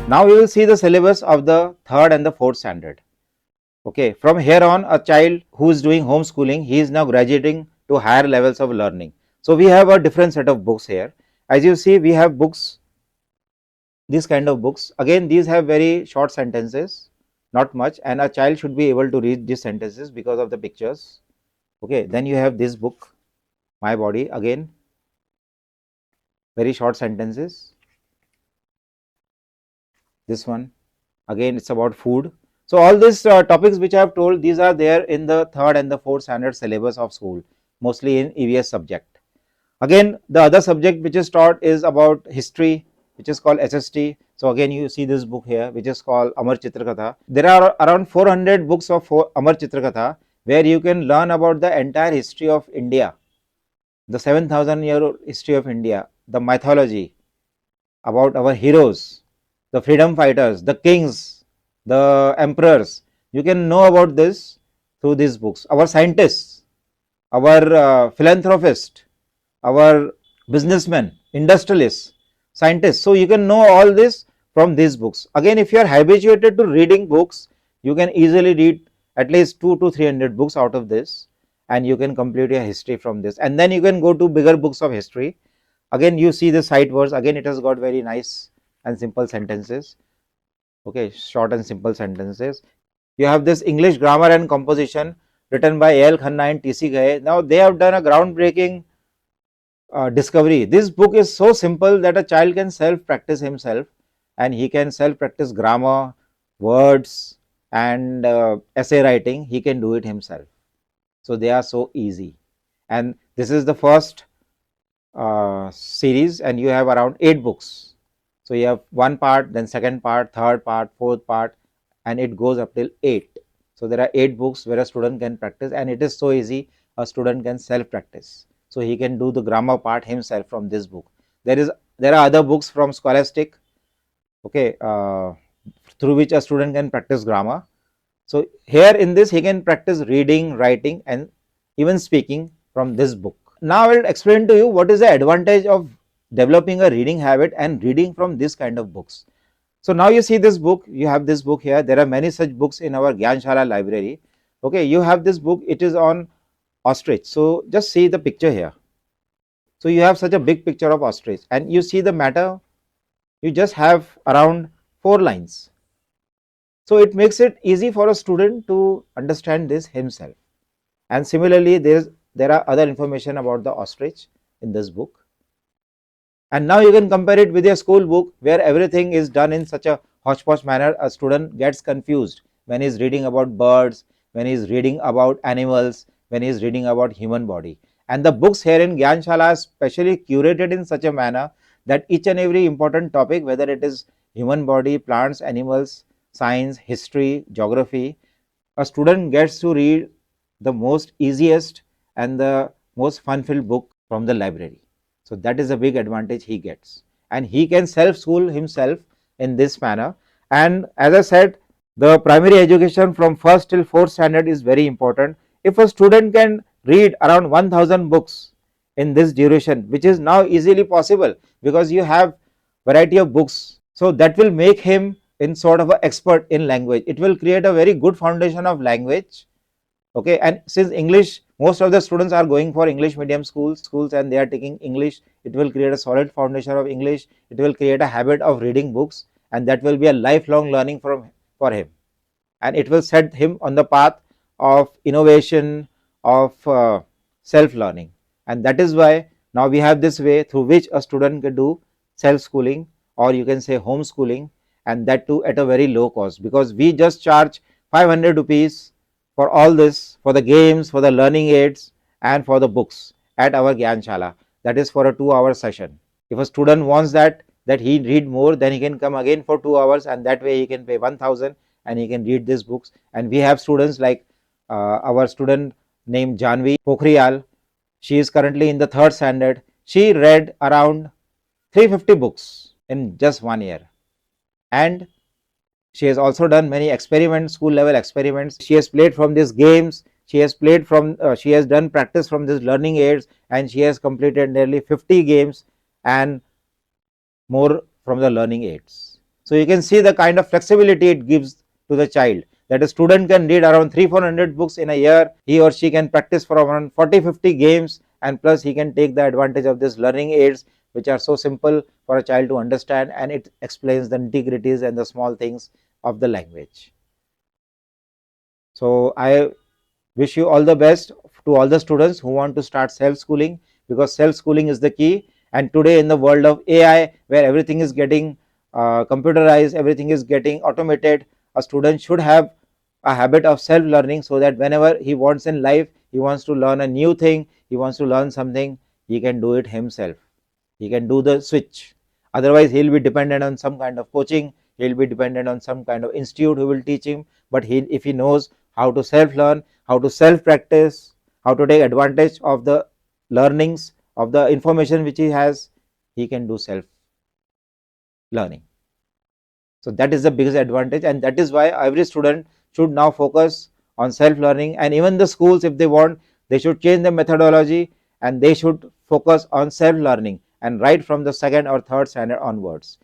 Now we will see the syllabus of the third and the fourth standard. Okay, from here on, a child who is doing homeschooling, he is now graduating to higher levels of learning. So we have a different set of books here. As you see, we have books, these kind of books. Again, these have very short sentences, not much, and a child should be able to read these sentences because of the pictures. Okay, then you have this book, My Body, again, very short sentences. This one, again, it's about food. So all these topics which I have told, these are there in the third and the fourth standard syllabus of school, mostly in EVS subject. Again, the other subject which is taught is about history, which is called SST. So again, you see this book here, which is called Amar Chitrakatha. There are around 400 books of Amar Chitrakatha, where you can learn about the entire history of India, the 7,000-year history of India, the mythology, about our heroes, the freedom fighters, the kings, the emperors. You can know about this through these books. Our scientists, our philanthropists, our businessmen, industrialists, scientists. So you can know all this from these books. Again, if you are habituated to reading books, you can easily read at least 2 to 300 books out of this, and you can complete your history from this. And then you can go to bigger books of history. Again, you see the sight words. Again, it has got very nice and simple sentences. Okay, short and simple sentences. You have this English grammar and composition written by A.L. Khanna and T.C. Gaye. Now they have done a groundbreaking discovery. This book is so simple that a child can self practice himself, and he can self practice grammar, words, and essay writing. He can do it himself. So they are so easy. And this is the first series, and you have around 8 books. So you have one part, then second part, third part, fourth part, and it goes up till 8. So there are 8 books where a student can practice, and it is so easy, a student can self practice. So he can do the grammar part himself from this book. There are other books from Scholastic, okay, through which a student can practice grammar. So here in this, he can practice reading, writing, and even speaking from this book. Now I will explain to you what is the advantage of developing a reading habit and reading from this kind of books. So now you see this book, you have this book here. There are many such books in our Gyanshala library. Okay, you have this book, it is on ostrich. So just see the picture here. So you have such a big picture of ostrich, and you see the matter, you just have around 4 lines. So it makes it easy for a student to understand this himself. And similarly, there are other information about the ostrich in this book. And now you can compare it with your school book, where everything is done in such a hodgepodge manner. A student gets confused when he is reading about birds, when he is reading about animals, when he is reading about human body. And the books here in Gyanshala are specially curated in such a manner that each and every important topic, whether it is human body, plants, animals, science, history, geography, a student gets to read the most easiest and the most fun-filled book from the library. So that is a big advantage he gets, and he can self-school himself in this manner. And as I said, the primary education from first till fourth standard is very important. If a student can read around 1000 books in this duration, which is now easily possible because you have variety of books, so that will make him in sort of an expert in language. It will create a very good foundation of language. Okay, and since English, most of the students are going for English medium schools and they are taking English, it will create a solid foundation of English. It will create a habit of reading books, and that will be a lifelong learning for him, and it will set him on the path of innovation, of self learning. And that is why now we have this way through which a student can do self schooling, or you can say homeschooling, and that too at a very low cost, because we just charge 500 rupees for all this, for the games, for the learning aids, and for the books at our Gyanshala. That is for a 2-hour session. If a student wants that he read more, then he can come again for 2 hours, and that way he can pay 1000 and he can read these books. And we have students like our student named Janvi Pokhriyal. She is currently in the 3rd standard. She read around 350 books in just 1 year, and she has also done many experiments, school level experiments. She has played from these games, she has done practice from these learning aids, and she has completed nearly 50 games and more from the learning aids. So you can see the kind of flexibility it gives to the child, that a student can read around 300-400 books in a year. He or she can practice for around 40-50 games, and plus he can take the advantage of this learning aids which are so simple for a child to understand, and it explains the nitty-gritties and the small things of the language. So I wish you all the best to all the students who want to start self-schooling, because self-schooling is the key. And today in the world of AI, where everything is getting computerized, everything is getting automated, a student should have a habit of self-learning, so that whenever he wants in life, he wants to learn a new thing, he wants to learn something, he can do it himself. He can do the switch. Otherwise, he'll be dependent on some kind of coaching, he'll be dependent on some kind of institute who will teach him. But if he knows how to self-learn, how to self-practice, how to take advantage of the learnings, of the information which he has, he can do self-learning. So that is the biggest advantage, and that is why every student should now focus on self-learning. And even the schools, if they want, they should change the methodology, and they should focus on self-learning, and right from the second or third standard onwards.